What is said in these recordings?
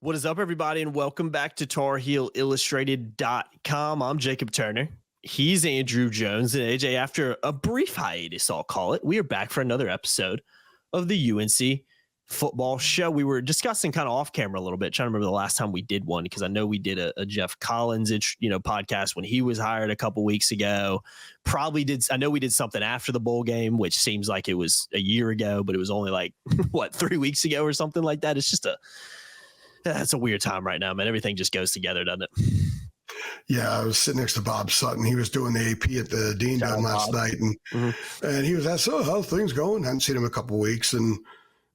What is up, everybody, and welcome back to TarHeelIllustrated.com. I'm Jacob Turner. He's Andrew Jones. And AJ, after a brief hiatus, I'll call it, we are back for another episode of the UNC Football Show. We were discussing kind of off camera a little bit, trying to remember the last time we did one, because I know we did a Geoff Collins podcast when he was hired a couple weeks ago. I know we did something after the bowl game, which seems like it was a year ago, but it was only like, 3 weeks ago or something like that. It's just that's a weird time right now, man. Everything just goes together, doesn't it? Yeah, I was sitting next to Bob Sutton. He was doing the AP at the Dean Dome last night, and he was asked, "So, how's things going?" I hadn't seen him in a couple of weeks, and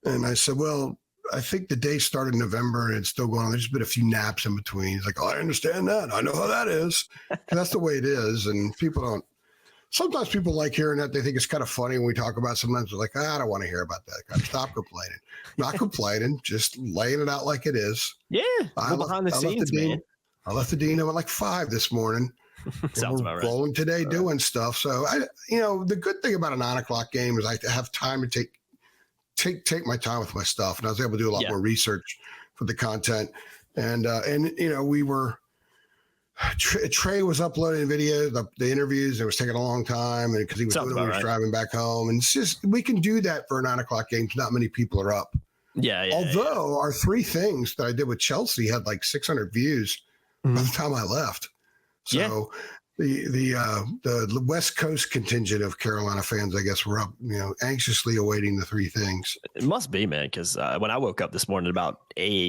I said, "Well, I think the day started in November, and it's still going on. There's been a few naps in between." He's like, "Oh, I understand that. I know how that is. That's the way it is." And people don't. Sometimes people like hearing that. They think it's kind of funny when we talk about it. Sometimes they're like, I don't want to hear about that. Stop complaining. Not complaining, just laying it out like it is. Yeah, behind the scenes, man. I left the Dean at like 5 this morning. Sounds about right. Rolling today, doing stuff. So the good thing about a 9:00 game is I have time to take my time with my stuff, and I was able to do a lot more research for the content. And we were. Trey was uploading video, the interviews. It was taking a long time, and because he was driving back home. And it's just, we can do that for a 9:00 game. Not many people are up. Yeah. Although our 3 things that I did with Chelsea had like 600 views by the time I left. So the West Coast contingent of Carolina fans, I guess, were up, anxiously awaiting the 3 things. It must be, man, because when I woke up this morning about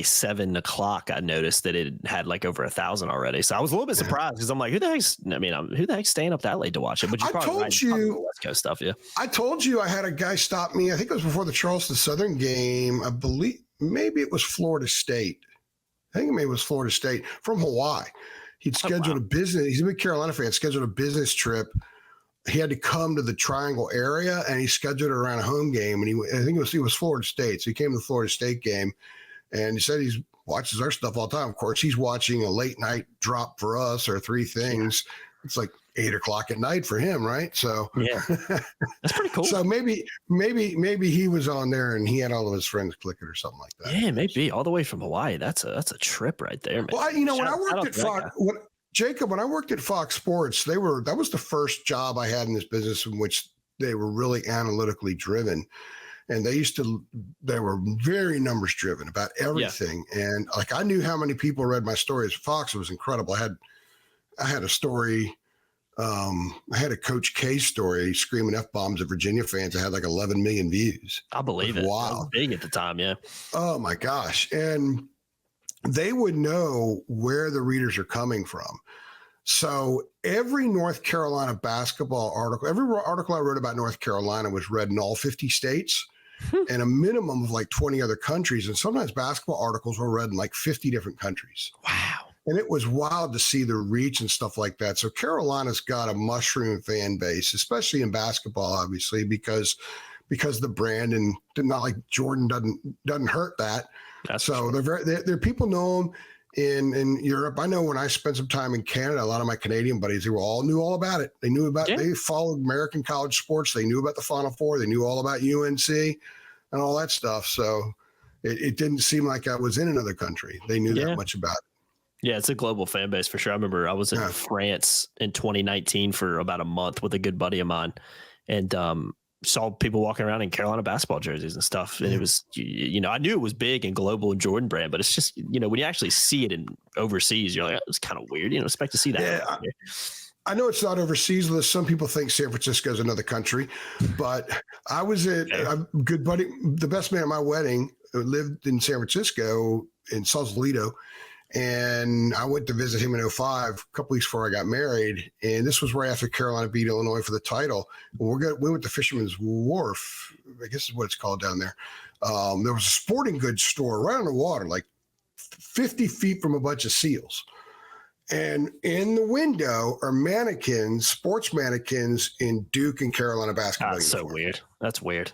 7 o'clock, I noticed that it had like over 1,000 already. So I was a little bit surprised, because I'm like, who the heck's staying up that late to watch it? But I told you West Coast stuff, yeah. I told you I had a guy stop me. I think it was before the Charleston Southern game. I believe maybe it was Florida State. I think maybe it was Florida State from Hawaii. He'd scheduled a business. He's a big Carolina fan. Scheduled a business trip. He had to come to the Triangle area, and he scheduled it around a home game. And I think it was Florida State. So he came to the Florida State game, and he said he watches our stuff all the time. Of course, he's watching a late night drop for us or 3 things. It's like 8 o'clock at night for him, right? So yeah, that's pretty cool. So maybe he was on there and he had all of his friends click it or something like that. Yeah, maybe all the way from Hawaii. That's a trip right there, man. Well, when I worked at Fox, when I worked at Fox Sports, that was the first job I had in this business in which they were really analytically driven. And they were very numbers driven about everything. Yeah. And like, I knew how many people read my stories. Fox was incredible. I had a story. I had a Coach K story screaming F-bombs at Virginia fans. I had like 11 million views. I believe it. Wow. That was big at the time. Yeah. Oh my gosh. And they would know where the readers are coming from. So every North Carolina basketball article, every article I wrote about North Carolina was read in all 50 states and a minimum of like 20 other countries. And sometimes basketball articles were read in like 50 different countries. Wow. And it was wild to see the reach and stuff like that. So Carolina's got a mushroom fan base, especially in basketball, obviously, because the brand, and not like Jordan doesn't hurt that. That's so they're people know them in Europe. I know when I spent some time in Canada, a lot of my Canadian buddies, they knew all about it. They knew about They followed American college sports. They knew about the Final Four. They knew all about UNC and all that stuff. So it didn't seem like I was in another country. They knew that much about it. Yeah, it's a global fan base for sure. I remember I was in France in 2019 for about a month with a good buddy of mine, and saw people walking around in Carolina basketball jerseys and stuff. And it was, I knew it was big and global and Jordan brand, but it's just, when you actually see it in overseas, you're like, it's kind of weird. Expect to see that. Yeah, I know it's not overseas. Some people think San Francisco is another country, but I was at a good buddy, the best man at my wedding, lived in San Francisco in Sausalito. And I went to visit him in 2005, a couple weeks before I got married. And this was right after Carolina beat Illinois for the title. And we went to Fisherman's Wharf, I guess is what it's called down there. There was a sporting goods store right on the water, like 50 feet from a bunch of seals. And in the window are mannequins, sports mannequins in Duke and Carolina basketball. That's so weird. That's weird.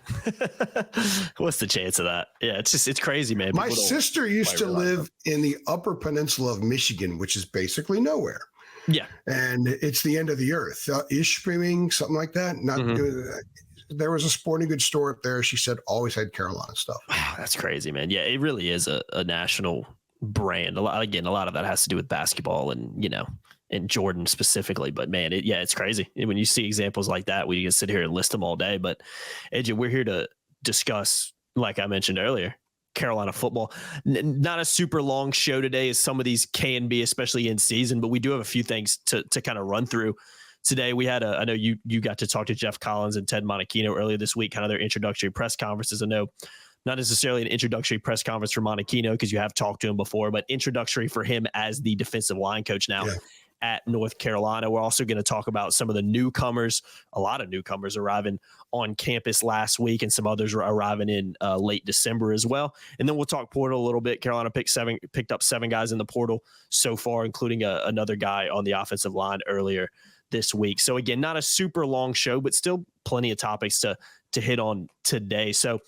What's the chance of that? Yeah, it's crazy, man. My sister used to live in the Upper Peninsula of Michigan, which is basically nowhere. Yeah. And it's the end of the earth. Ishpeming, something like that. There was a sporting goods store up there. She said always had Carolina stuff. Wow, that's crazy, man. Yeah, it really is a national brand. A lot of that has to do with basketball and, and Jordan specifically. But man, it's crazy. When you see examples like that, we can sit here and list them all day. But AJ, we're here to discuss, like I mentioned earlier, Carolina football. Not a super long show today as some of these can be, especially in season, but we do have a few things to kind of run through. Today we had I know you got to talk to Geoff Collins and Ted Monachino earlier this week, kind of their introductory press conferences. I know not necessarily an introductory press conference for Monachino because you have talked to him before, but introductory for him as the defensive line coach now at North Carolina. We're also going to talk about some of the newcomers, a lot of newcomers arriving on campus last week, and some others are arriving in late December as well. And then we'll talk portal a little bit. Carolina picked up 7 guys in the portal so far, including another guy on the offensive line earlier this week. So again, not a super long show, but still plenty of topics to hit on today. So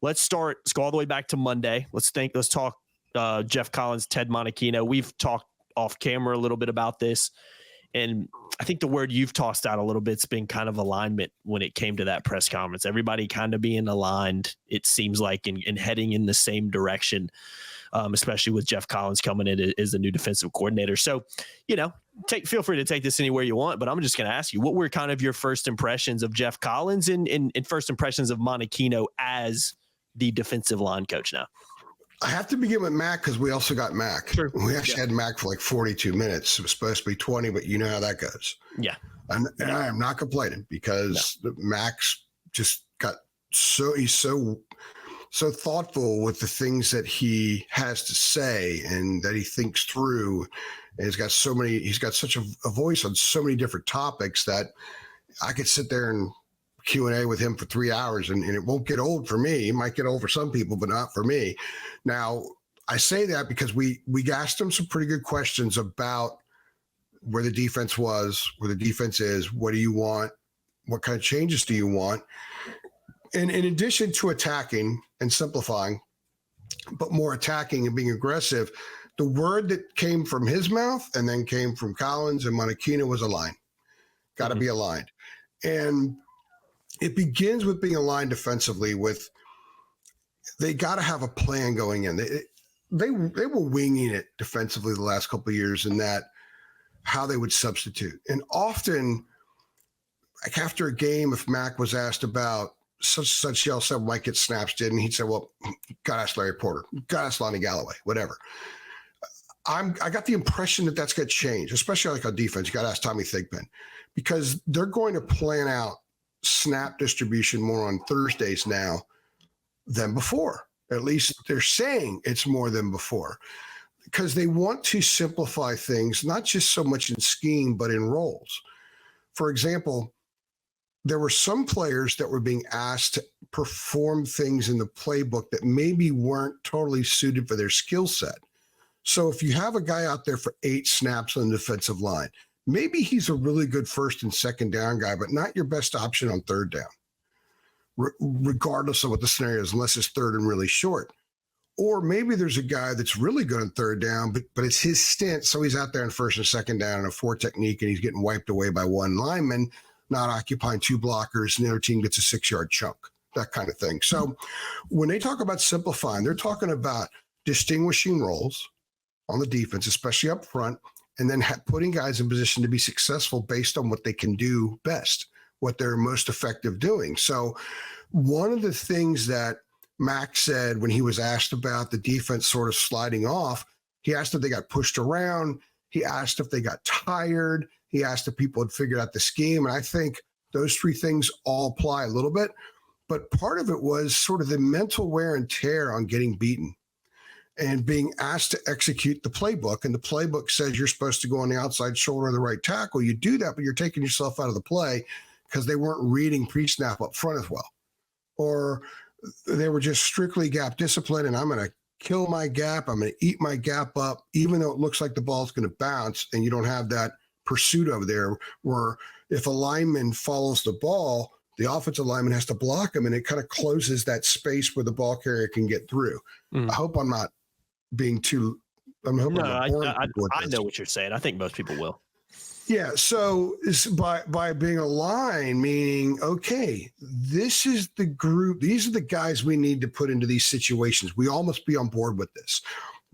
let's go all the way back to Monday. Let's talk Geoff Collins, Ted Monachino. We've talked off camera a little bit about this, and I think the word you've tossed out a little bit's been kind of alignment when it came to that press conference. Everybody kind of being aligned, it seems like, and heading in the same direction, especially with Geoff Collins coming in as the new defensive coordinator. So, feel free to take this anywhere you want, but I'm just going to ask you, what were kind of your first impressions of Geoff Collins and first impressions of Monachino as the defensive line coach now? I have to begin with Mac because we also got Mac. Sure. We actually had Mac for like 42 minutes. It was supposed to be 20, but you know how that goes. Yeah. And I am not complaining because Mac's just got he's so thoughtful with the things that he has to say and that he thinks through. And he's got such a voice on so many different topics that I could sit there and Q&A with him for 3 hours and it won't get old for me. It might get old for some people, but not for me. Now, I say that because we asked him some pretty good questions about where the defense was, where the defense is, what do you want, what kind of changes do you want? And in addition to attacking and simplifying, but more attacking and being aggressive, the word that came from his mouth and then came from Collins and Monachino was align. Got to be aligned. And it begins with being aligned defensively they got to have a plan going in. They were winging it defensively the last couple of years in that how they would substitute. And often, like after a game, if Mac was asked about such yell said might get snaps did, and he'd say, well, got to ask Larry Porter, got to ask Lonnie Galloway, whatever. I got the impression that that's going to change, especially like on defense. You got to ask Tommy Thigpen because they're going to plan out snap distribution more on Thursdays now than before. At least they're saying it's more than before because they want to simplify things, not just so much in scheme, but in roles. For example, there were some players that were being asked to perform things in the playbook that maybe weren't totally suited for their skill set. So if you have a guy out there for 8 snaps on the defensive line, maybe he's a really good first and second down guy, but not your best option on third down, regardless of what the scenario is, unless it's third and really short. Or maybe there's a guy that's really good on third down, but it's his stint, so he's out there in first and second down in a 4 technique, and he's getting wiped away by one lineman, not occupying 2 blockers, and the other team gets a 6-yard chunk, that kind of thing. So when they talk about simplifying, they're talking about distinguishing roles on the defense, especially up front, and then putting guys in position to be successful based on what they can do best, what they're most effective doing. So one of the things that Mac said when he was asked about the defense sort of sliding off, he asked if they got pushed around. He asked if they got tired. He asked if people had figured out the scheme. And I think those 3 things all apply a little bit. But part of it was sort of the mental wear and tear on getting beaten and being asked to execute the playbook. And the playbook says you're supposed to go on the outside shoulder of the right tackle. You do that, but you're taking yourself out of the play because they weren't reading pre-snap up front as well. Or they were just strictly gap discipline, and I'm going to kill my gap. I'm going to eat my gap up, even though it looks like the ball's going to bounce, and you don't have that pursuit over there where if a lineman follows the ball, the offensive lineman has to block him, and it kind of closes that space where the ball carrier can get through. I hope I'm not being too – I know what you're saying. I think most people will. Yeah, so it's by being aligned, meaning, okay, this is the group, these are the guys we need to put into these situations. We all must be on board with this.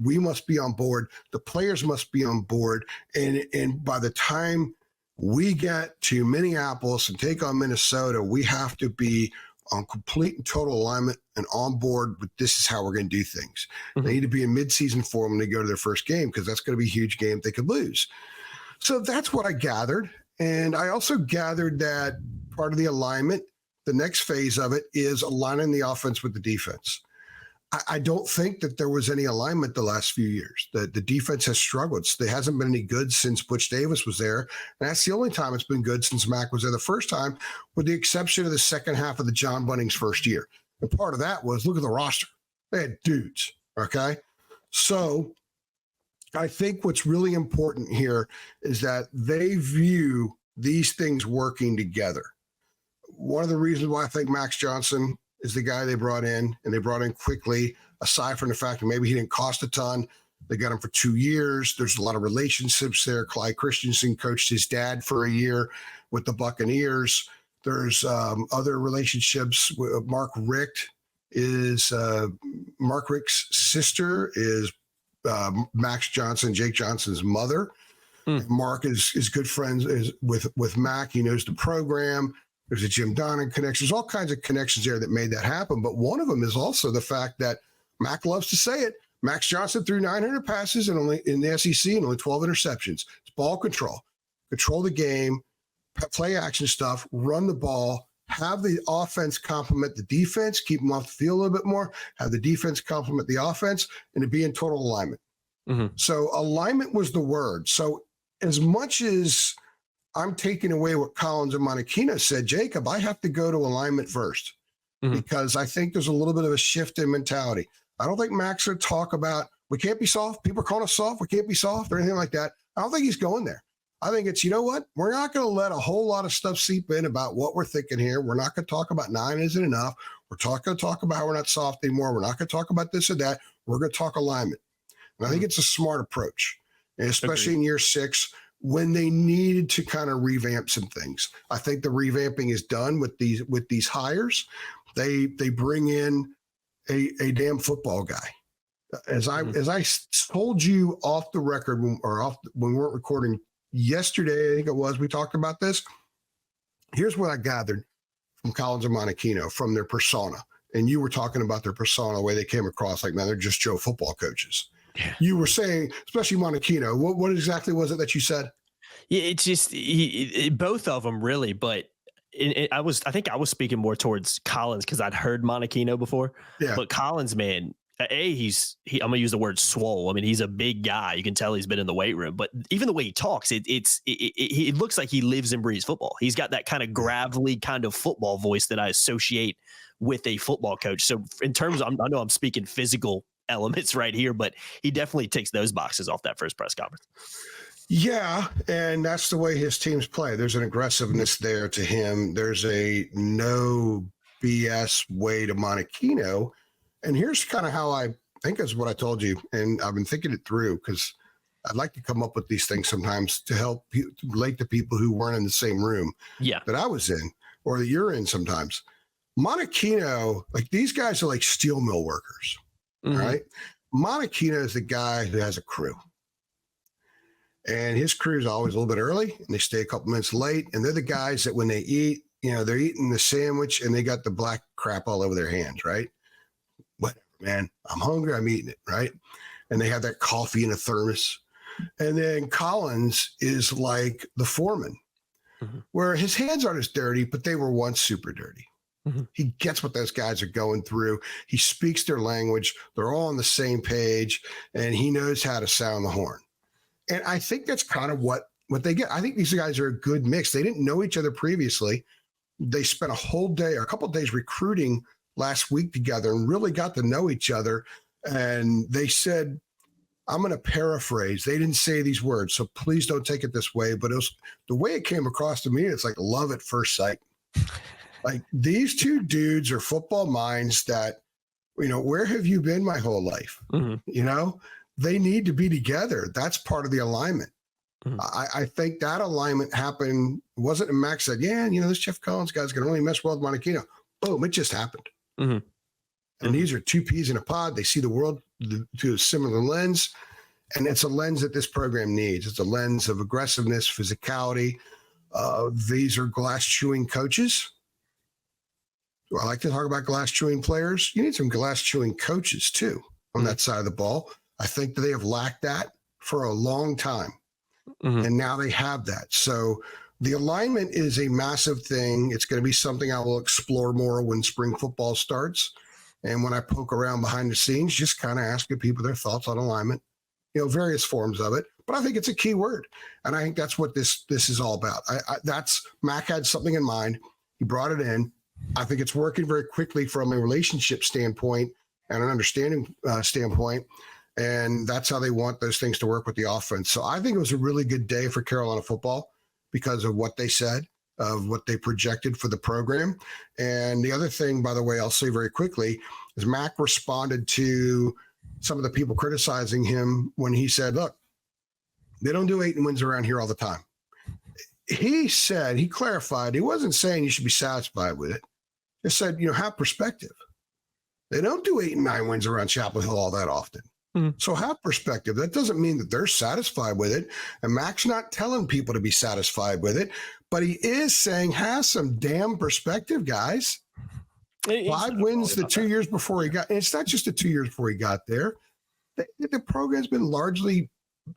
we must be on board. The players must be on board. And by the time we get to Minneapolis and take on Minnesota, we have to be on complete and total alignment and on board with this is how we're going to do things. They need to be in midseason form when they go to their first game, because that's going to be a huge game they could lose. So that's what I gathered. And I also gathered that part of the alignment, the next phase of it, is aligning the offense with the defense. I don't think that there was any alignment the last few years. The defense has struggled. There hasn't been any good since Butch Davis was there. And that's the only time it's been good since Mac was there the first time, with the exception of the second half of the John Bunnings first year. And part of that was, look at the roster. They had dudes, okay? So I think what's really important here is that they view these things working together. One of the reasons why I think Max Johnson is the guy they brought in, and they brought in quickly, aside from the fact that maybe he didn't cost a ton. They got him for 2 years. There's a lot of relationships there. Clyde Christensen coached his dad for a year with the Buccaneers. There's other relationships. Mark Richt is Mark Richt's sister is Max Johnson, Jake Johnson's mother. Mark is good friends with Mac. He knows the program. There's a Jim Donnan connection. There's all kinds of connections there that made that happen. But one of them is also the fact that Mac loves to say it. Max Johnson threw 900 passes and only in the SEC and only 12 interceptions. It's ball control the game, play action stuff, run the ball, have the offense complement the defense, keep them off the field a little bit more, have the defense complement the offense, and to be in total alignment. So alignment was the word. So as much as I'm taking away what Collins and Monachino said, Jacob, I have to go to alignment first, because I think there's a little bit of a shift in mentality. I don't think Max would talk about, we can't be soft. People are calling us soft. We can't be soft or anything like that. I don't think he's going there. I think it's, you know what? We're not going to let a whole lot of stuff seep in about what we're thinking here. We're not going to talk about 9 isn't enough. We're going to talk about how we're not soft anymore. We're not going to talk about this or that. We're going to talk alignment. And I think it's a smart approach, and especially in year 6, when they needed to kind of revamp some things. I think the revamping is done with these hires. They bring in a damn football guy. As I told you off the record when we weren't recording yesterday, I think it was, we talked about this. Here's what I gathered from Collins and Monachino, from their persona. And you were talking about their persona, the way they came across, like, man, they're just Joe football coaches. Yeah. You were saying, especially Monachino, what exactly was it that you said? Yeah, it's just both of them really, but I think I was speaking more towards Collins because I'd heard Monachino before. Yeah. But Collins, man, I'm gonna use the word swole. I mean, he's a big guy. You can tell he's been in the weight room, but even the way he talks, it looks like he lives and breathes football. He's got that kind of gravelly kind of football voice that I associate with a football coach. So in terms of, I know I'm speaking physical elements right here, but he definitely ticks those boxes off that first press conference. Yeah, and that's the way his teams play. There's an aggressiveness there to him. There's a no BS way to Monachino. And here's kind of how I think is what I told you, and I've been thinking it through, because I'd like to come up with these things sometimes to help relate to people who weren't in the same room that I was in, or that you're in sometimes. Monachino, like, these guys are like steel mill workers. Right? Monachino is the guy who has a crew. And his crew is always a little bit early, and they stay a couple minutes late. And they're the guys that when they eat, they're eating the sandwich and they got the black crap all over their hands, right? Whatever, man. I'm hungry. I'm eating it, right? And they have that coffee in a thermos. And then Collins is like the foreman, where his hands aren't as dirty, but they were once super dirty. He gets what those guys are going through. He speaks their language. They're all on the same page, and he knows how to sound the horn. And I think that's kind of what they get. I think these guys are a good mix. They didn't know each other previously. They spent a whole day or a couple of days recruiting last week together and really got to know each other. And they said, I'm going to paraphrase. They didn't say these words, so please don't take it this way. But it was the way it came across to me. It's like love at first sight. Like, these two dudes are football minds that, where have you been my whole life? They need to be together. That's part of the alignment. I think that alignment happened. Wasn't Max said, this Geoff Collins guy's going to only mess well with Monachino. Boom, it just happened. And these are two peas in a pod. They see the world through a similar lens. And it's a lens that this program needs. It's a lens of aggressiveness, physicality. These are glass chewing coaches. Do I like to talk about glass chewing players? You need some glass chewing coaches too on that side of the ball. I think that they have lacked that for a long time. And now they have that. So the alignment is a massive thing. It's going to be something I will explore more when spring football starts. And when I poke around behind the scenes, just kind of asking people their thoughts on alignment, various forms of it. But I think it's a key word. And I think that's what this is all about. Mac had something in mind. He brought it in. I think it's working very quickly from a relationship standpoint and an understanding standpoint. And that's how they want those things to work with the offense. So I think it was a really good day for Carolina football because of what they said, of what they projected for the program. And the other thing, by the way, I'll say very quickly, is Mac responded to some of the people criticizing him when he said, look, they don't do 8 wins around here all the time. He clarified, he wasn't saying you should be satisfied with it. He said, have perspective. They don't do 8 and 9 wins around Chapel Hill all that often. So have perspective. That doesn't mean that they're satisfied with it. And Mac's not telling people to be satisfied with it, but he is saying, have some damn perspective, guys. 5 wins the 2 years before he got, and it's not just the 2 years before he got there. The program's been largely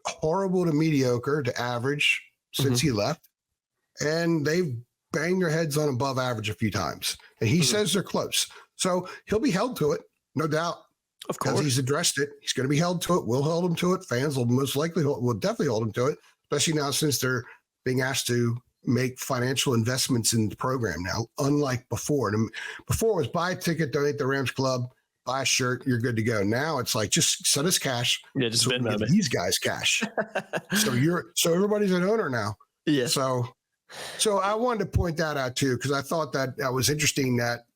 horrible to mediocre to average since he left. And they've banged their heads on above average a few times. And he says they're close. So he'll be held to it, no doubt. Of course. Because he's addressed it. He's going to be held to it. We'll hold him to it. Fans will will definitely hold him to it, especially now since they're being asked to make financial investments in the program now, unlike before. And before it was buy a ticket, donate to the Rams Club, buy a shirt, you're good to go. Now it's like, just send us cash. Yeah, just spend money. These guys cash. so everybody's an owner now. Yeah. So I wanted to point that out too, because I thought that was interesting that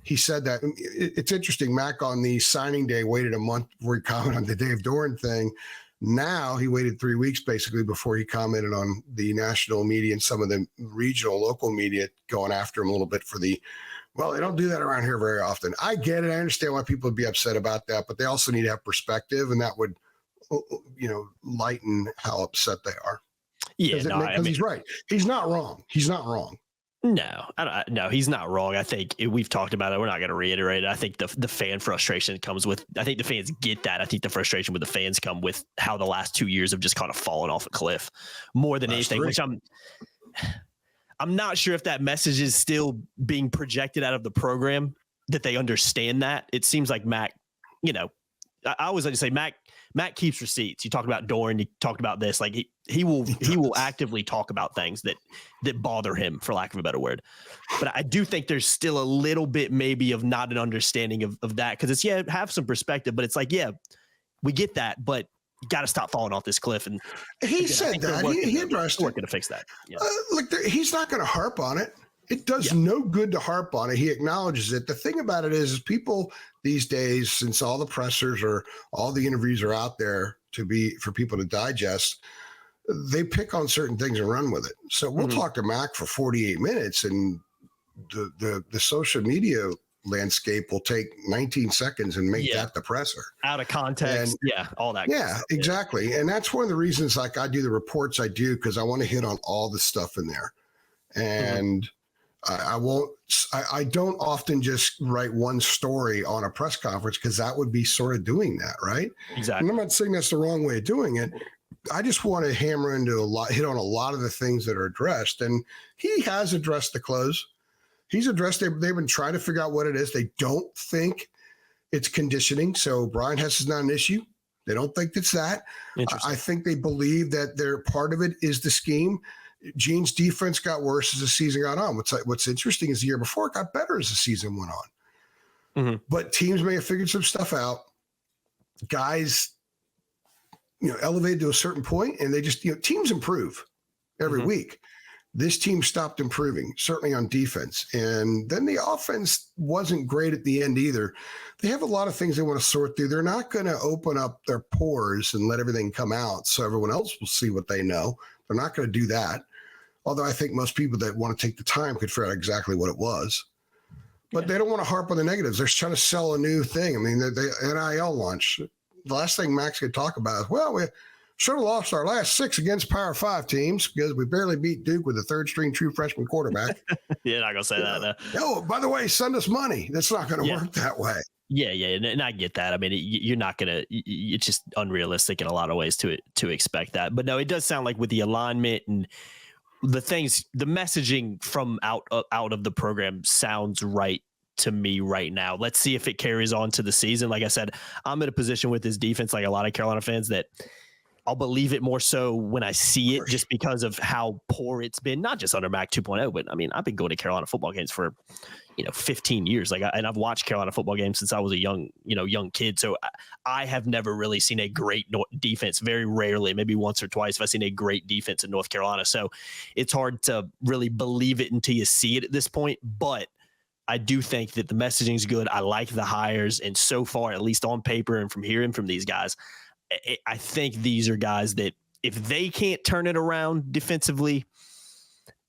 he said that. It's interesting. Mac on the signing day waited a month before he commented on the Dave Doran thing. Now he waited 3 weeks basically before he commented on the national media and some of the regional, local media going after him a little bit for they don't do that around here very often. I get it. I understand why people would be upset about that, but they also need to have perspective, and that would, lighten how upset they are. Yeah, because he's right. He's not wrong. He's not wrong. No, no, he's not wrong. I think we've talked about it. We're not going to reiterate it. I think the fan frustration comes with, I think the fans get that. I think the frustration with the fans come with how the last 2 years have just kind of fallen off a cliff more than anything, which I'm not sure if that message is still being projected out of the program, that they understand that. It seems like Mac, I always like to say Mac keeps receipts. You talked about Doran, you talked about this. Like he will actively talk about things that bother him, for lack of a better word. But I do think there's still a little bit maybe of not an understanding of that, because it's, have some perspective, but it's like, we get that, but you got to stop falling off this cliff. And he said that he addressed it. Working to fix that. Yeah. Look, he's not going to harp on it. It does no good to harp on it. He acknowledges it. The thing about it is people these days, since all the pressers or all the interviews are out there for people to digest, they pick on certain things and run with it. So we'll talk to Mac for 48 minutes, and the social media landscape will take 19 seconds and make that the presser. Out of context. And, all that. Yeah, exactly. And that's one of the reasons, like, I do the reports I do, because I want to hit on all the stuff in there. And I don't often just write one story on a press conference, because that would be sort of doing that, right? Exactly. And I'm not saying that's the wrong way of doing it. I just want to hit on a lot of the things that are addressed. And he has addressed the close. He's addressed, they've been trying to figure out what it is. They don't think it's conditioning. So Brian Hess is not an issue. They don't think it's that. I think they believe that their part of it is the scheme. Gene's defense got worse as the season got on. What's interesting is the year before it got better as the season went on. But teams may have figured some stuff out. Guys, elevated to a certain point, and they just, teams improve every week. This team stopped improving, certainly on defense. And then the offense wasn't great at the end either. They have a lot of things they want to sort through. They're not going to open up their pores and let everything come out so everyone else will see what they know. They're not going to do that. Although I think most people that want to take the time could figure out exactly what it was. but they don't want to harp on the negatives. They're trying to sell a new thing. I mean, they NIL launch. The last thing Max could talk about is, well, we should have lost our last 6 against Power 5 teams because we barely beat Duke with a third-string true freshman quarterback. You're not gonna say that. No. Oh, by the way, send us money. That's not going to work that way. Yeah, and I get that. I mean, you're not gonna. It's just unrealistic in a lot of ways to expect that. But no, it does sound like with the alignment and the things, the messaging from out of the program sounds right to me right now. Let's see if it carries on to the season. Like I said, I'm in a position with this defense, like a lot of Carolina fans, that I'll believe it more so when I see it, just because of how poor it's been, not just under Mac 2.0, but I mean, I've been going to Carolina football games for, 15 years. And I've watched Carolina football games since I was a young kid. So I have never really seen a great defense. Very rarely, maybe once or twice, if I've seen a great defense in North Carolina. So it's hard to really believe it until you see it at this point. But I do think that the messaging is good. I like the hires. And so far, at least on paper and from hearing from these guys, I think these are guys that if they can't turn it around defensively,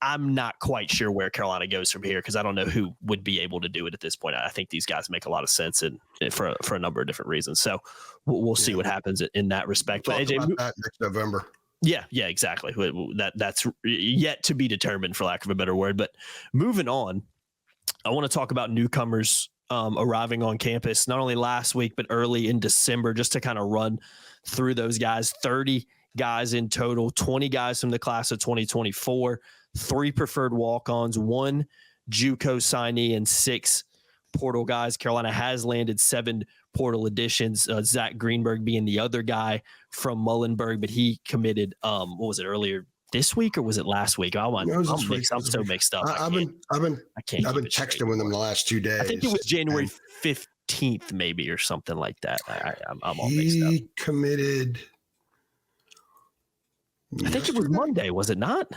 I'm not quite sure where Carolina goes from here, because I don't know who would be able to do it at this point. I think these guys make a lot of sense and for a number of different reasons. So we'll see what happens in that respect. But AJ, about that next November. Yeah, exactly. That's yet to be determined, for lack of a better word. But moving on, I want to talk about newcomers arriving on campus, not only last week, but early in December, just to kind of run through those guys. 30 guys in total, 20 guys from the class of 2024, 3 preferred walk-ons, 1 JUCO signee, and 6 portal guys. Carolina has landed 7 portal additions, Zach Greenberg being the other guy from Muhlenberg, but he committed, what was it, earlier this week or was it last week? I'm so mixed up. I've been texting with him the last 2 days. I think it was January 15th, maybe, or something like that. I'm all mixed up. He committed. I think it was Monday, was it not?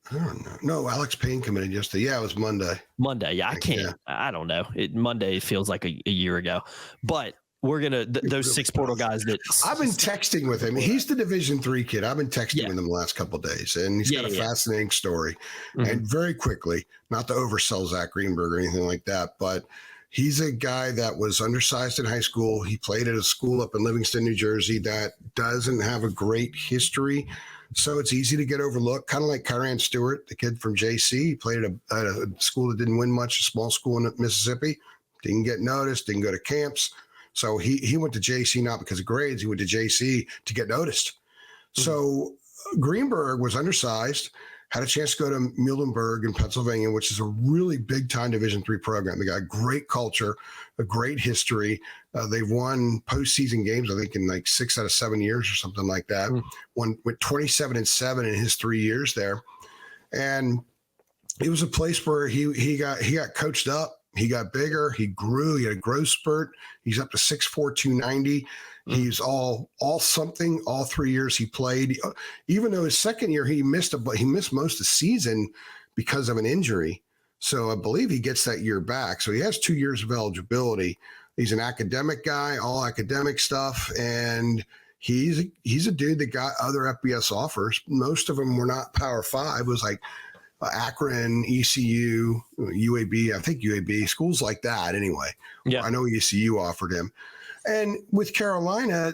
I don't know. No, Alex Payne committed yesterday. Yeah, it was Monday. Yeah, I can't. Yeah. I don't know. Monday feels like a year ago, but we're gonna those 6 portal guys that I've been texting with him. He's the Division III kid. I've been texting with him the last couple of days, and he's got a fascinating story. Mm-hmm. And very quickly, not to oversell Zach Greenberg or anything like that, but he's a guy that was undersized in high school. He played at a school up in Livingston, New Jersey that doesn't have a great history. So it's easy to get overlooked, kind of like Kyran Stewart, the kid from JC. He played at a school that didn't win much, a small school in Mississippi. Didn't get noticed, didn't go to camps. So he went to JC not because of grades. He went to JC to get noticed. Mm-hmm. So Greenberg was undersized, had a chance to go to Muhlenberg in Pennsylvania, which is a really big-time Division III program. They got a great culture, a great history. They've won postseason games, I think, in like 6 out of 7 years or something like that. Went 27-7 in his 3 years there. And it was a place where he got coached up. He got bigger. He grew. He had a growth spurt. He's up to 6'4", 290. He's all something. All 3 years he played. Even though his second year he missed most of the season because of an injury. So I believe he gets that year back. So he has 2 years of eligibility. He's an academic guy, all academic stuff, and he's a dude that got other FBS offers. Most of them were not Power 5. It was like Akron, ECU, UAB, I think UAB, schools like that anyway. Yeah. I know ECU offered him. And with Carolina,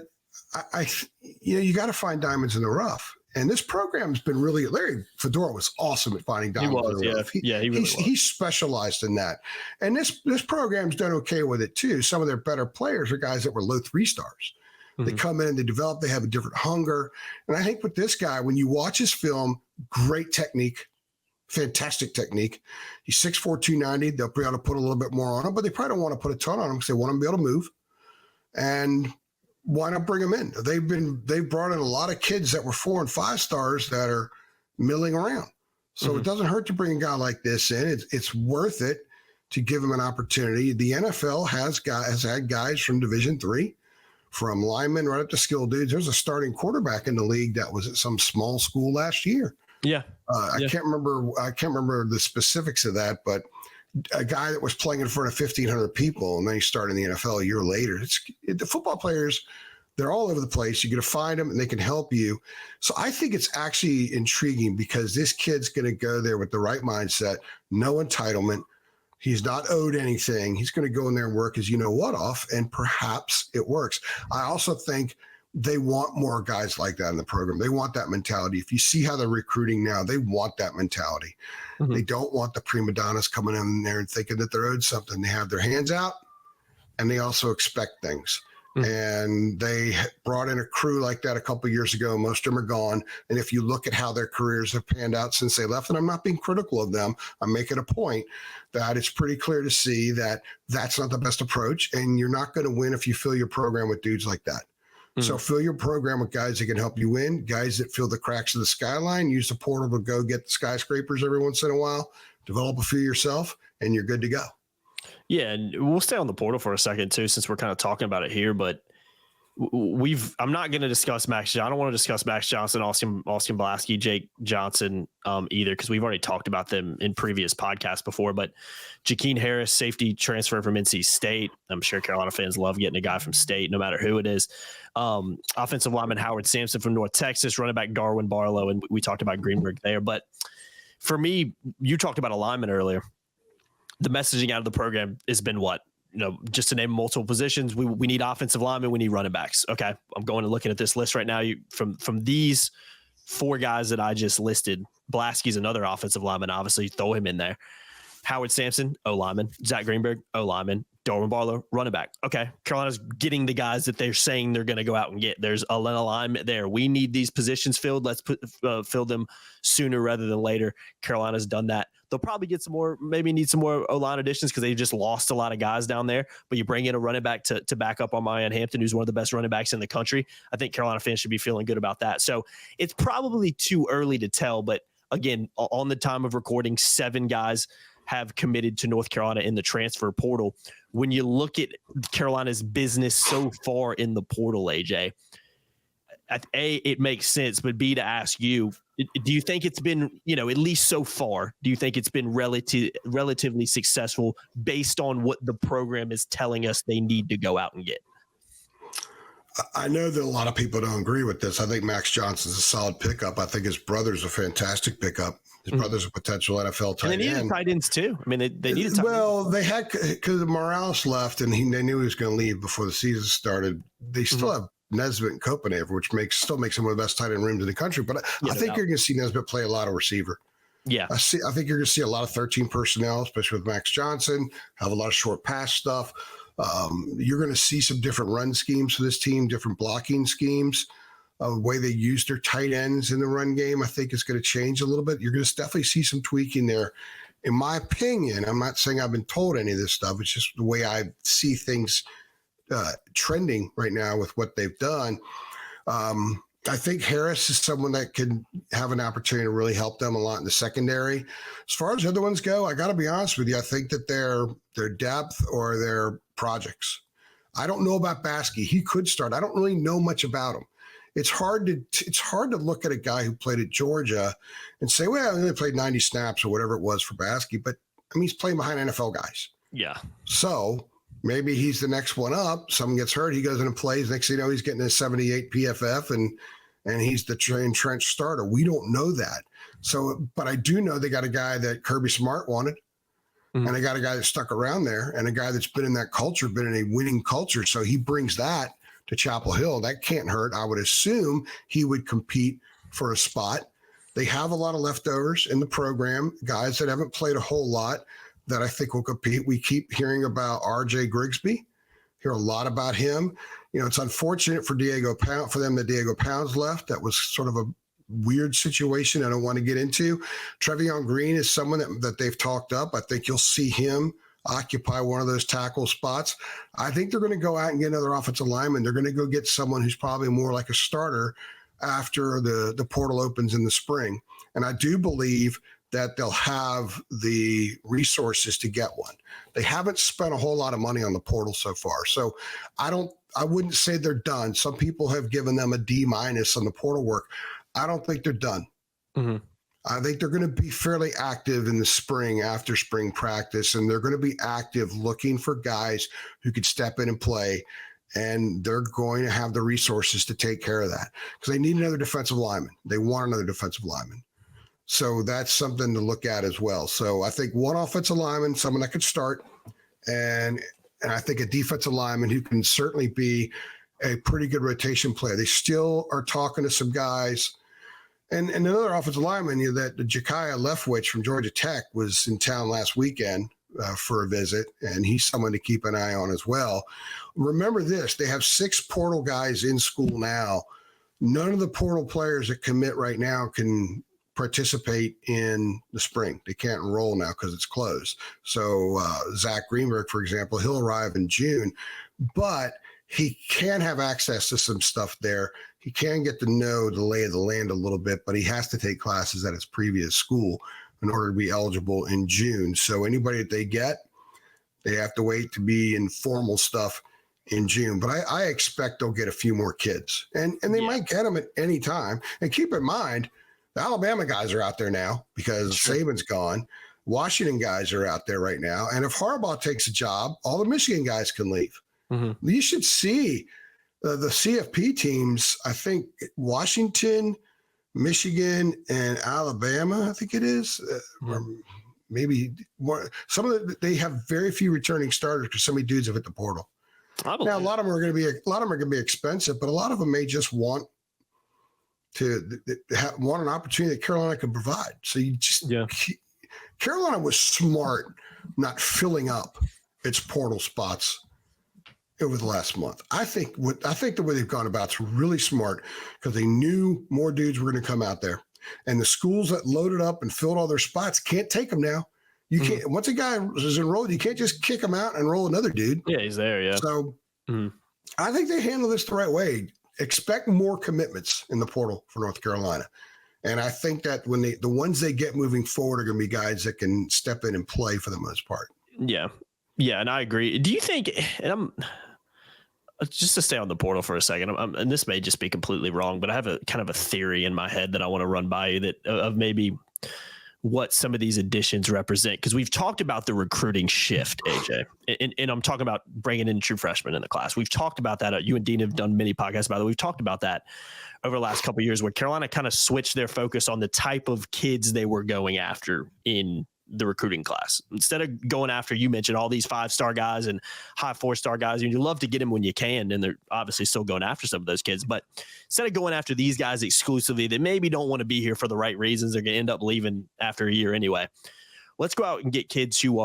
you got to find diamonds in the rough. And this program's been Larry Fedora was awesome at finding diamonds in the rough. He really was. He specialized in that. And this program's done okay with it too. Some of their better players are guys that were low 3 stars. Mm-hmm. They come in and they develop, they have a different hunger. And I think with this guy, when you watch his film, great technique, fantastic technique. He's 6'4", 290. They'll be able to put a little bit more on him, but they probably don't want to put a ton on him because they want him to be able to move. And why not bring him in? They've brought in a lot of kids that were 4 and 5 stars that are milling around. So It doesn't hurt to bring a guy like this in. It's worth it to give him an opportunity. The NFL has had guys from Division III, from linemen right up to skilled dudes. There's a starting quarterback in the league that was at some small school last year. Yeah. I can't remember the specifics of that, but a guy that was playing in front of 1,500 people, and then he started in the NFL a year later. The football players, they're all over the place. You got to find them, and they can help you. So I think it's actually intriguing because this kid's going to go there with the right mindset, no entitlement, He's not owed anything. He's going to go in there and work his you-know-what off, and perhaps it works. I also think they want more guys like that in the program. They want that mentality. If you see how they're recruiting now, they want that mentality. Mm-hmm. They don't want the prima donnas coming in there and thinking that they're owed something. They have their hands out, and they also expect things. And they brought in a crew like that a couple of years ago. Most of them are gone. And if you look at how their careers have panned out since they left, and I'm not being critical of them, I'm making a point that it's pretty clear to see that that's not the best approach. And you're not going to win if you fill your program with dudes like that. Mm-hmm. So fill your program with guys that can help you win, guys that fill the cracks of the skyline, use the portal to go get the skyscrapers every once in a while, develop a few yourself, and you're good to go. Yeah, and we'll stay on the portal for a second too, since we're kind of talking about it here. But I'm not going to discuss Max. I don't want to discuss Max Johnson, Austin Blaske, Jake Johnson either, because we've already talked about them in previous podcasts before. But Jakeem Harris, safety transfer from NC State. I'm sure Carolina fans love getting a guy from State, no matter who it is. Offensive lineman Howard Sampson from North Texas, running back Darwin Barlow, and we talked about Greenberg there. But for me, you talked about alignment earlier. The messaging out of the program has been what? Just to name multiple positions, we need offensive linemen, we need running backs. Okay, I'm going and looking at this list right now. From these four guys that I just listed, Blaske's another offensive lineman. Obviously, throw him in there. Howard Sampson, O-lineman. Zach Greenberg, O-lineman. Darwin Barlow, running back. Okay, Carolina's getting the guys that they're saying they're going to go out and get. There's a alignment there. We need these positions filled. Let's fill them sooner rather than later. Carolina's done that. They'll probably get some more, maybe need some more O-line additions because they just lost a lot of guys down there. But you bring in a running back to back up on Mayan Hampton, who's one of the best running backs in the country. I think Carolina fans should be feeling good about that. So it's probably too early to tell. But again, on the time of recording, 7 guys have committed to North Carolina in the transfer portal. When you look at Carolina's business so far in the portal, AJ, A, it makes sense, but B, to ask you, do you think it's been, at least so far, do you think it's been relatively successful based on what the program is telling us they need to go out and get? I know that a lot of people don't agree with this. I think Max Johnson's a solid pickup. I think his brother's a fantastic pickup. His brother's a potential NFL tight end. And they needed tight ends too. I mean, they needed tight ends. Well, they had, because Morales left and they knew he was going to leave before the season started. They still have Nesbitt and Copenhaver, which still makes him one of the best tight end rooms in the country. But I think you're going to see Nesbitt play a lot of receiver. Yeah. I think you're going to see a lot of 13 personnel, especially with Max Johnson, have a lot of short pass stuff. You're going to see some different run schemes for this team, different blocking schemes. The way they use their tight ends in the run game, I think is going to change a little bit. You're going to definitely see some tweaking there. In my opinion, I'm not saying I've been told any of this stuff. It's just the way I see things trending right now with what they've done. I think Harris is someone that can have an opportunity to really help them a lot in the secondary. As far as the other ones go, I got to be honest with you. I think that their depth or their projects. I don't know about Baskey. He could start. I don't really know much about him. It's hard to look at a guy who played at Georgia and say, well, he only played 90 snaps or whatever it was for Baskey. But I mean, he's playing behind NFL guys. Yeah. So maybe he's the next one up. Someone gets hurt. He goes in and plays. Next thing you know, he's getting a 78 PFF and he's the entrenched starter. We don't know that. So, but I do know they got a guy that Kirby Smart wanted, and they got a guy that stuck around there, and a guy that's been in that culture, been in a winning culture. So he brings that to Chapel Hill. That can't hurt. I would assume he would compete for a spot. They have a lot of leftovers in the program, guys that haven't played a whole lot that I think will compete. We keep hearing about RJ Grigsby, hear a lot about him. It's unfortunate for them that Diego Pounds left. That was sort of a weird situation I don't want to get into. Trevion Green is someone that they've talked up. I think you'll see him occupy one of those tackle spots. I think they're going to go out and get another offensive lineman. They're going to go get someone who's probably more like a starter after the portal opens in the spring. And I do believe that they'll have the resources to get one. They haven't spent a whole lot of money on the portal so far. So I wouldn't say they're done. Some people have given them a D- on the portal work. I don't think they're done. Mm-hmm. I think they're going to be fairly active in the spring after spring practice, and they're going to be active looking for guys who could step in and play, and they're going to have the resources to take care of that because they need another defensive lineman. They want another defensive lineman. So that's something to look at as well. So I think one offensive lineman, someone that could start, and I think a defensive lineman who can certainly be a pretty good rotation player. They still are talking to some guys. And another offensive lineman, that Jakiah Leftwich from Georgia Tech was in town last weekend for a visit, and he's someone to keep an eye on as well. Remember this, they have 6 portal guys in school now. None of the portal players that commit right now can participate in the spring. They can't enroll now because it's closed. So Zach Greenberg, for example, he'll arrive in June, but he can have access to some stuff there. He can get to know the lay of the land a little bit, but he has to take classes at his previous school in order to be eligible in June. So anybody that they get, they have to wait to be in formal stuff in June. But I expect they'll get a few more kids, and they might get them at any time. And keep in mind, the Alabama guys are out there now because Saban's gone. Washington guys are out there right now. And if Harbaugh takes a job, all the Michigan guys can leave. Mm-hmm. You should see the CFP teams. I think Washington, Michigan, and Alabama, I think it is, or maybe more. They have very few returning starters because so many dudes have hit the portal. Now, a lot of them are going to be expensive, but a lot of them may just want an opportunity that Carolina can provide. So Carolina was smart not filling up its portal spots over the last month. I think the way they've gone about is really smart because they knew more dudes were going to come out there, and the schools that loaded up and filled all their spots can't take them now. You can't. Once a guy is enrolled, you can't just kick him out and enroll another dude. Yeah, he's there. Yeah. So I think they handle this the right way. Expect more commitments in the portal for North Carolina. And I think that when the ones they get moving forward are going to be guys that can step in and play for the most part. Yeah. Yeah. And I agree. Do you think, and I'm just to stay on the portal for a second, and this may just be completely wrong, but I have a kind of a theory in my head that I want to run by you that of maybe what some of these additions represent. Because we've talked about the recruiting shift, AJ, and I'm talking about bringing in true freshmen in the class. We've talked about that. You and Dean have done many podcasts about it. We've talked about that over the last couple of years where Carolina kind of switched their focus on the type of kids they were going after in the recruiting class. Instead of going after, you mentioned all these 5-star guys and high 4-star guys, and you love to get them when you can, and they're obviously still going after some of those kids. But instead of going after these guys exclusively that maybe don't want to be here for the right reasons, they're going to end up leaving after a year anyway. Let's go out and get kids who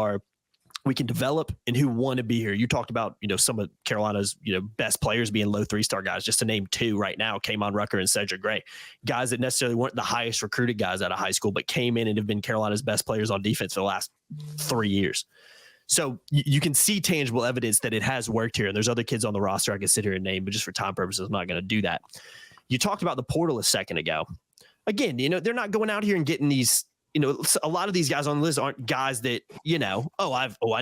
we can develop and who want to be here. You talked about, some of Carolina's, best players being low 3-star guys, just to name 2 right now, K'Mon Rucker and Cedric Gray, guys that necessarily weren't the highest recruited guys out of high school, but came in and have been Carolina's best players on defense for the last 3 years. So you can see tangible evidence that it has worked here. And there's other kids on the roster I can sit here and name, but just for time purposes, I'm not going to do that. You talked about the portal a second ago. Again, they're not going out here and getting these, a lot of these guys on the list aren't guys that, I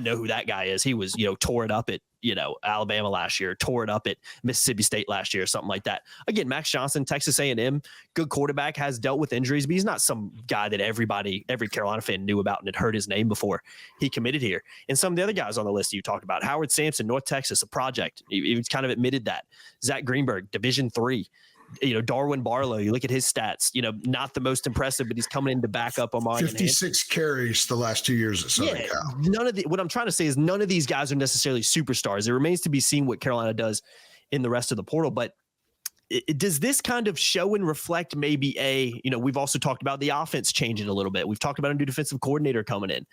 know who that guy is. He was, tore it up at, Alabama last year, tore it up at Mississippi State last year, something like that. Again, Max Johnson, Texas A&M, good quarterback, has dealt with injuries, but he's not some guy that every Carolina fan knew about and had heard his name before he committed here. And some of the other guys on the list you talked about, Howard Sampson, North Texas, a project. He's kind of admitted that. Zach Greenberg, Division III. Darwin Barlow, you look at his stats, not the most impressive, but he's coming in to back up on 56 carries the last 2 years at Southern Cal. What I'm trying to say is none of these guys are necessarily superstars. It remains to be seen what Carolina does in the rest of the portal. But does this kind of show and reflect maybe we've also talked about the offense changing a little bit. We've talked about a new defensive coordinator coming in.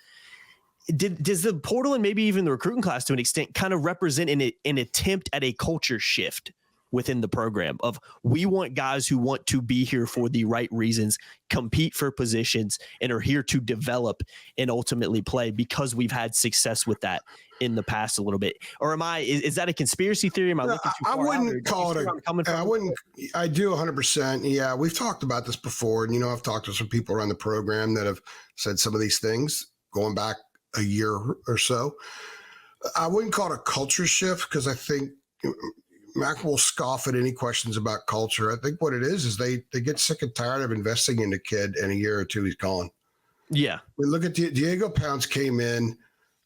Does the portal and maybe even the recruiting class to an extent kind of represent an attempt at a culture shift within the program of we want guys who want to be here for the right reasons, compete for positions, and are here to develop and ultimately play because we've had success with that in the past a little bit? Or is that a conspiracy theory? Am I looking too far I wouldn't call it I do 100%. Yeah, we've talked about this before. And, I've talked to some people around the program that have said some of these things going back a year or so. I wouldn't call it a culture shift because I think Mac will scoff at any questions about culture. I think what it is they get sick and tired of investing in a kid, and a year or two he's gone. Yeah. We look at Diego Pounds came in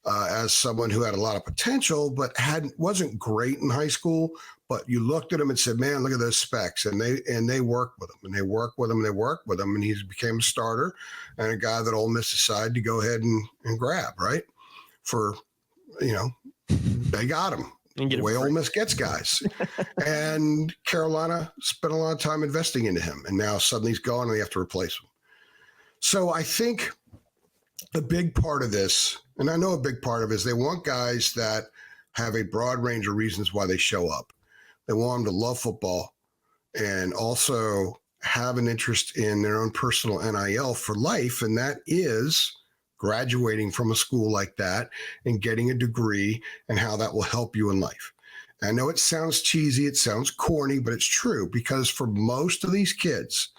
as someone who had a lot of potential, but wasn't great in high school. But you looked at him and said, "Man, look at those specs," and they worked with him, and they worked with him, and they worked with him, and he became a starter and a guy that Ole Miss decided to go ahead and grab, right? For they got him. The way Ole Miss gets guys. And Carolina spent a lot of time investing into him, and now suddenly he's gone and they have to replace him. So I think a big part of this, and I know a big part of it, is they want guys that have a broad range of reasons why they show up. They want them to love football and also have an interest in their own personal NIL for life, and that is graduating from a school like that and getting a degree and how that will help you in life. I know it sounds cheesy, it sounds corny, but it's true, because for most of these kids,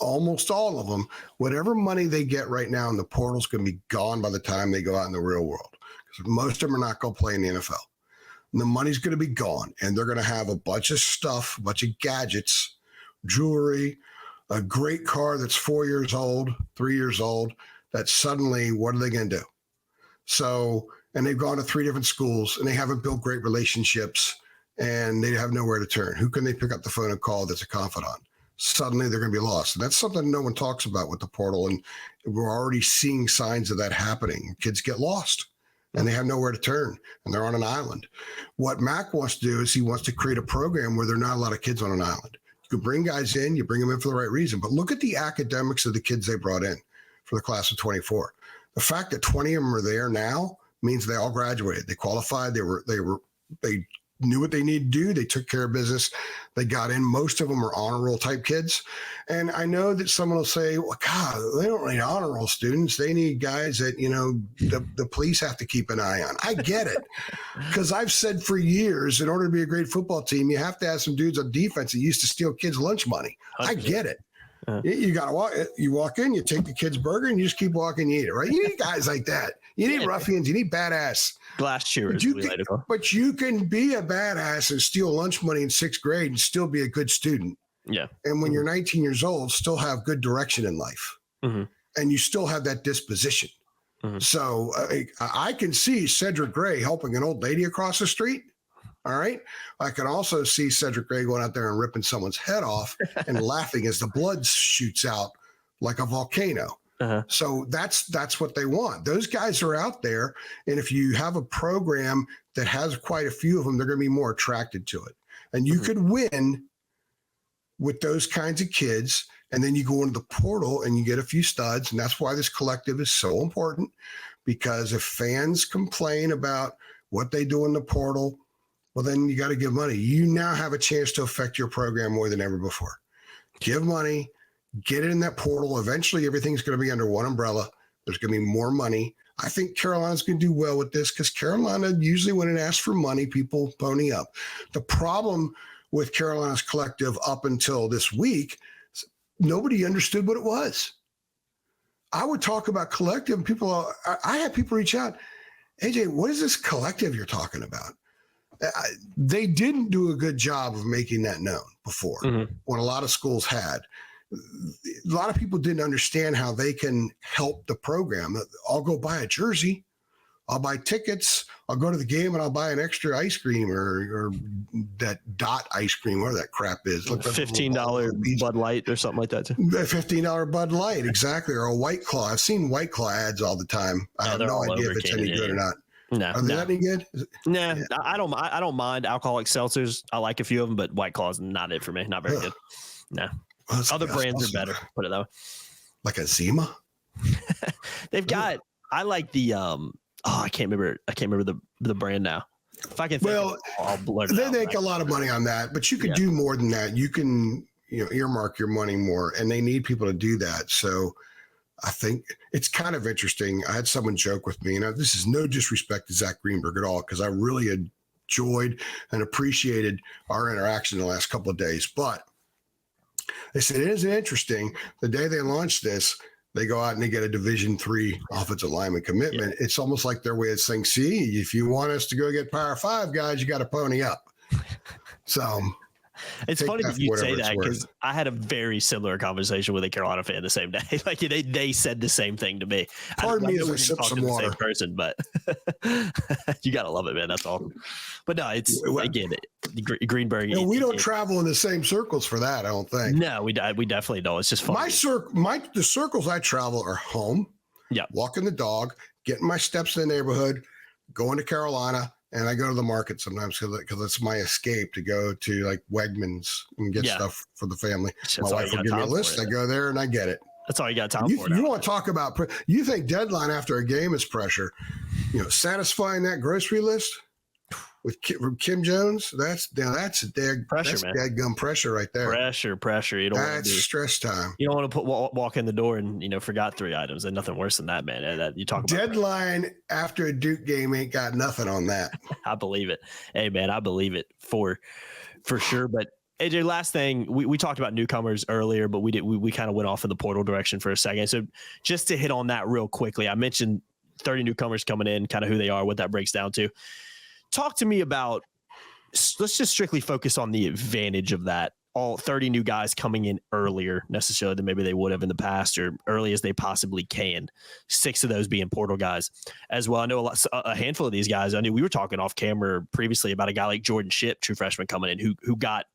almost all of them, whatever money they get right now in the portal is going to be gone by the time they go out in the real world, because most of them are not going to play in the NFL. And the money's going to be gone, and they're going to have a bunch of stuff, a bunch of gadgets, jewelry, a great car that's 4 years old, 3 years old, that suddenly, what are they going to do? So, and they've gone to 3 different schools and they haven't built great relationships and they have nowhere to turn. Who can they pick up the phone and call that's a confidant? Suddenly they're going to be lost. And that's something no one talks about with the portal. And we're already seeing signs of that happening. Kids get lost and they have nowhere to turn and they're on an island. What Mac wants to do is he wants to create a program where there are not a lot of kids on an island. You bring guys in, you bring them in for the right reason, but look at the academics of the kids they brought in for the class of 24. The fact that 20 of them are there now means they all graduated. They qualified. They knew what they needed to do. They took care of business. They got in. Most of them are honor roll type kids. And I know that someone will say, well, God, they don't need honor roll students. They need guys that, the police have to keep an eye on. I get it. Because I've said for years, in order to be a great football team, you have to have some dudes on defense that used to steal kids' lunch money. I get it. You got to walk. You walk in, you take the kid's burger, and you just keep walking. You eat it, right? You need guys like that. You need ruffians. You need badass glass chewers. But you can be a badass and steal lunch money in 6th grade and still be a good student. Yeah. And when you're 19 years old, still have good direction in life, and you still have that disposition. So I can see Cedric Gray helping an old lady across the street. All right. I can also see Cedric Gray going out there and ripping someone's head off and laughing as the blood shoots out like a volcano. So that's what they want. Those guys are out there. And if you have a program that has quite a few of them, they're going to be more attracted to it. And you could win with those kinds of kids. And then you go into the portal and you get a few studs. And that's why this collective is so important, because if fans complain about what they do in the portal, well, then you got to give money. You now have a chance to affect your program more than ever before. Give money, get it in that portal. Eventually, everything's going to be under one umbrella. There's going to be more money. I think Carolina's going to do well with this, because Carolina, usually when it asks for money, people pony up. The problem with Carolina's collective up until this week, nobody understood what it was. I would talk about collective, and I had people reach out, AJ, what is this collective you're talking about? They didn't do a good job of making that known before, when a lot of schools had. A lot of people didn't understand how they can help the program. I'll go buy a jersey. I'll buy tickets. I'll go to the game and I'll buy an extra ice cream or that Dot ice cream, whatever that crap is. $15 Bud Light or something like that. Too. $15 Bud Light, exactly. Or a White Claw. I've seen White Claw ads all the time. I have no idea if it's any good or not. No, are they any good? Nah, yeah. I don't mind alcoholic seltzers. I like a few of them, but White Claw is not it for me. Not very good. No, other brands are better. Put it that way. Like a Zima. They've got. I like the I can't remember the brand now. If I can think of it, I'll blurt it out. They make a lot of money on that, but you could do more than that. You can earmark your money more, and they need people to do that. So I think it's kind of interesting. I had someone joke with me, and this is no disrespect to Zach Greenberg at all, because I really enjoyed and appreciated our interaction in the last couple of days. But they said, it is interesting. The day they launched this, they go out and they get a Division III offensive lineman commitment. Yeah. It's almost like their way of saying, see, if you want us to go get Power 5 guys, you got to pony up. So It's Take funny that that for you whatever say it's that worth. because I had a very similar conversation with a Carolina fan the same day. Like they said the same thing to me. Pardon me know as I we're sip talking some to the same water. person, but you gotta love it, man. That's all. But no, it's again Greenberg. We don't travel in the same circles for that. I don't think. No, we definitely don't. It's just fun. The circles I travel are home. Yeah, walking the dog, getting my steps in the neighborhood, going to Carolina, and I go to the market sometimes because it's my escape to go to like Wegmans and get stuff for the family. My wife will give me a list. I go there and I get it. That's all you got time for. You want to talk about? You think deadline after a game is pressure? Satisfying that grocery list with Kim Jones. That's dadgum pressure right there. Pressure. You don't. That's stress time. You don't want to walk in the door and forgot 3 items. And nothing worse than that, man. That you talk about deadline after a Duke game ain't got nothing on that. I believe it. Hey, man, I believe it for sure. But AJ, last thing, we talked about newcomers earlier, but we kind of went off in the portal direction for a second. So just to hit on that real quickly, I mentioned 30 newcomers coming in, kind of who they are, what that breaks down to. Talk to me about, let's just strictly focus on the advantage of that. All 30 new guys coming in earlier necessarily than maybe they would have in the past, or early as they possibly can. 6 of those being portal guys as well. I know a handful of these guys. I knew we were talking off camera previously about a guy like Jordan Shipp, true freshman coming in, who got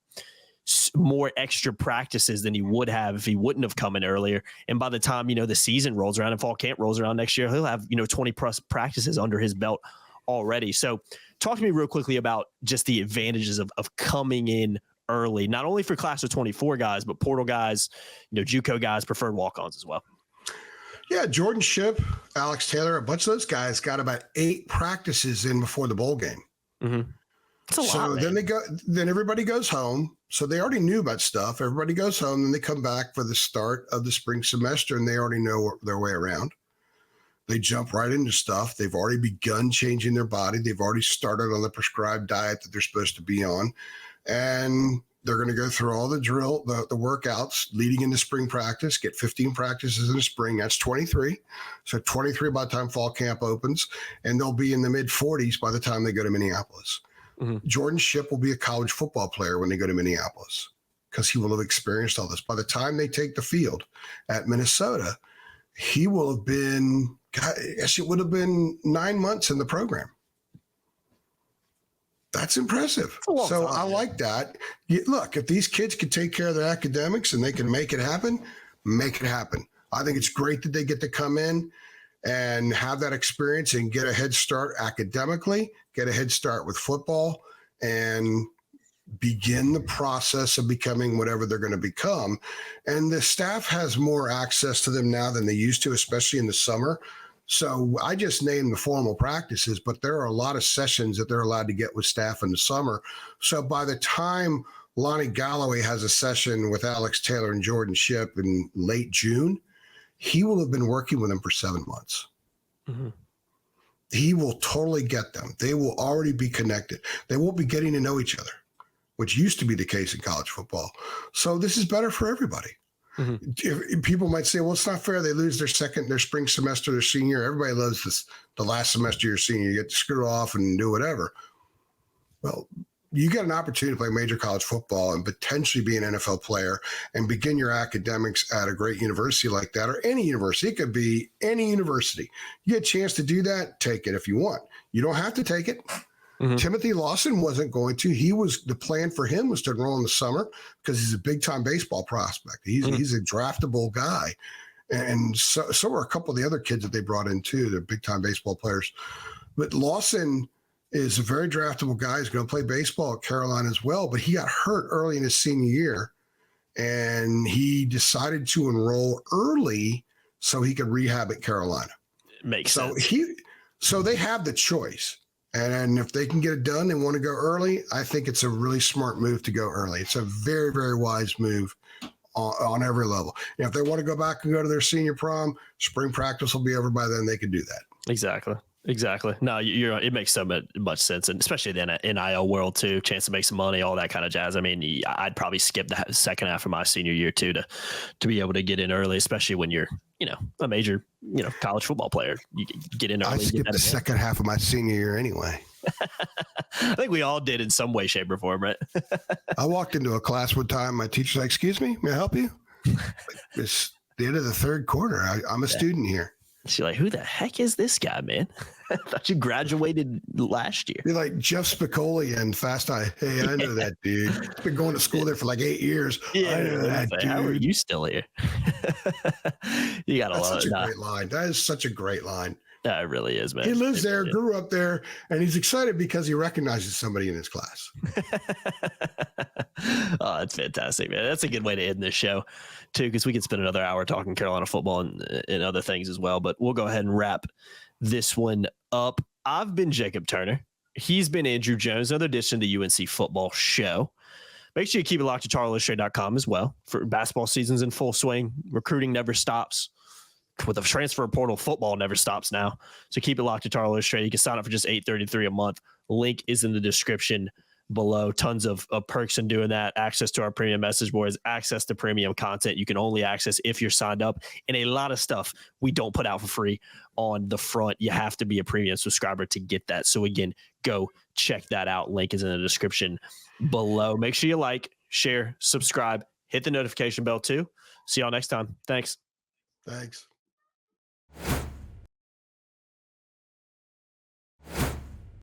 more extra practices than he would have if he wouldn't have come in earlier. And by the time, the season rolls around and fall camp rolls around next year, he'll have, 20 plus practices under his belt already. So talk to me real quickly about just the advantages of coming in early, not only for class of 24 guys, but portal guys, JUCO guys, preferred walk-ons as well. Yeah, Jordan Shipp, Alex Taylor, a bunch of those guys got about 8 practices in before the bowl game. Mm-hmm. That's a lot, then everybody goes home. So they already knew about stuff. Everybody goes home, and they come back for the start of the spring semester, and they already know their way around. They jump right into stuff. They've already begun changing their body. They've already started on the prescribed diet that they're supposed to be on. And they're going to go through all the workouts leading into spring practice, get 15 practices in the spring. That's 23. So 23 by the time fall camp opens, and they'll be in the mid-40s by the time they go to Minneapolis. Mm-hmm. Jordan Shipp will be a college football player when they go to Minneapolis because he will have experienced all this. By the time they take the field at Minnesota, he will have been, it would have been 9 months in the program. That's impressive. So I like that. Look, if these kids can take care of their academics and they can make it happen, make it happen. I think it's great that they get to come in and have that experience and get a head start academically, get a head start with football, and begin the process of becoming whatever they're going to become. And the staff has more access to them now than they used to, especially in the summer. So I just named the formal practices, but there are a lot of sessions that they're allowed to get with staff in the summer. So by the time Lonnie Galloway has a session with Alex Taylor and Jordan Shipp in late June, he will have been working with them for 7 months. Mm-hmm. He will totally get them. They will already be connected. They won't be getting to know each other, which used to be the case in college football. So this is better for everybody. Mm-hmm. If people might say, well, it's not fair. They lose their spring semester, their senior. Everybody loves the last semester of your senior. You get to screw off and do whatever. Well, you get an opportunity to play major college football and potentially be an NFL player and begin your academics at a great university like that, or any university. It could be any university. You get a chance to do that, take it if you want. You don't have to take it. Mm-hmm. Timothy Lawson wasn't going to. The plan for him was to enroll in the summer because he's a big-time baseball prospect. He's a draftable guy. And so are a couple of the other kids that they brought in too. They're big-time baseball players. But Lawson is a very draftable guy. He's going to play baseball at Carolina as well, but he got hurt early in his senior year, and he decided to enroll early so he could rehab at Carolina. Makes sense. So they have the choice. And if they can get it done and want to go early, I think it's a really smart move to go early. It's a very, very wise move on every level. And if they want to go back and go to their senior prom, spring practice will be over by then. They can do that. Exactly. No, it makes so much sense, and especially in the NIL world too. Chance to make some money, all that kind of jazz. I mean, I'd probably skip the second half of my senior year too to be able to get in early, especially when you're a major college football player. You get in early. I skipped the second half of my senior year anyway. I think we all did in some way, shape, or form, right? I walked into a class one time. My teacher's like, "Excuse me, may I help you?" It's the end of the third quarter. I'm a student here. She's like, who the heck is this guy, man? I thought you graduated last year. You're like Geoff Spicoli and Fast Eye. Hey, I know that dude. He's been going to school there for like 8 years. Yeah, I know that dude. How are you still here? You gotta That's love such it. a great line. That is such a great line. That really is, man. He lives there, grew up there, and he's excited because he recognizes somebody in his class. Oh, that's fantastic, man. That's a good way to end this show, too, because we could spend another hour talking Carolina football and other things as well. But we'll go ahead and wrap this one up. I've been Jacob Turner. He's been Andrew Jones. Another edition of the UNC Football Show. Make sure you keep it locked to charloillustrated.com as well. For basketball season's in full swing. Recruiting never stops. With the transfer portal, football never stops now. So keep it locked to Charlo Illustrated. You can sign up for just $8.33 a month. Link is in the description below. Tons of perks in doing that. Access to our premium message boards, access to premium content you can only access if you're signed up, and a lot of stuff we don't put out for free on the front. You have to be a premium subscriber to get that. So again, go check that out. Link is in the description below. Make sure you like, share, subscribe, hit the notification bell too. See y'all next time. Thanks. Thanks.